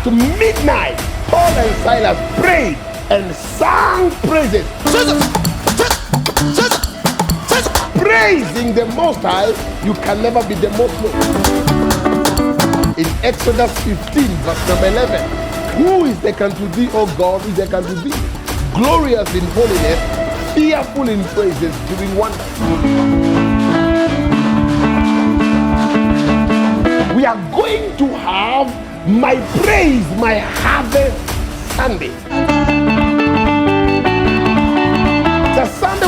at midnight, Paul and Silas prayed and sang praises. Praising the Most High, you can never be the most low. In Exodus 15, verse number 11, who is like unto thee, O God, who is like unto thee? Glorious in holiness, fearful in praises, doing wonders. We are going to have my praise, my harvest Sunday. The Sunday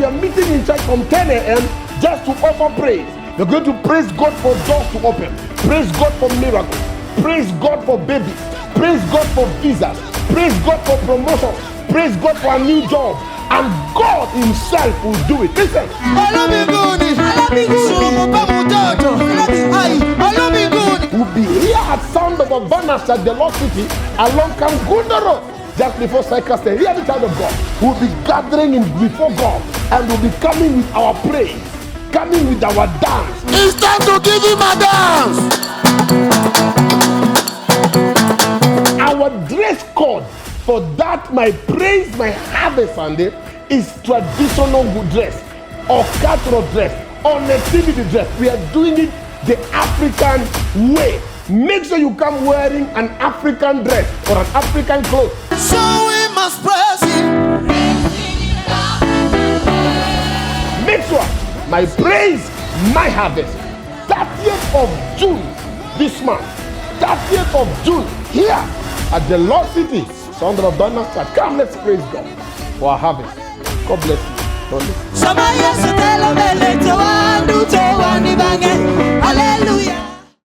we are meeting in church from 10 a.m. just to offer praise. We're going to praise God for doors to open. Praise God for miracles. Praise God for babies. Praise God for visas. Praise God for promotion. Praise God for a new job. And God himself will do it. Listen. We'll be here at Sound of Abundance at the Lost City along Kangunda Road. Just before Cycles, hear the child of God. We'll be gathering before God and we'll be coming with our praise, coming with our dance. It's time to give him a dance. Our dress code for that, my praise, my harvest Sunday, is traditional good dress or cultural dress or nativity dress. We are doing it the African way. Make sure you come wearing an African dress or an African clothes. So we must praise him. Make sure my praise, my harvest. 30th of June this month. 30th of June here at the Lost City, Sound of Abundance Church. Come, let's praise God for our harvest. God bless you. God bless you.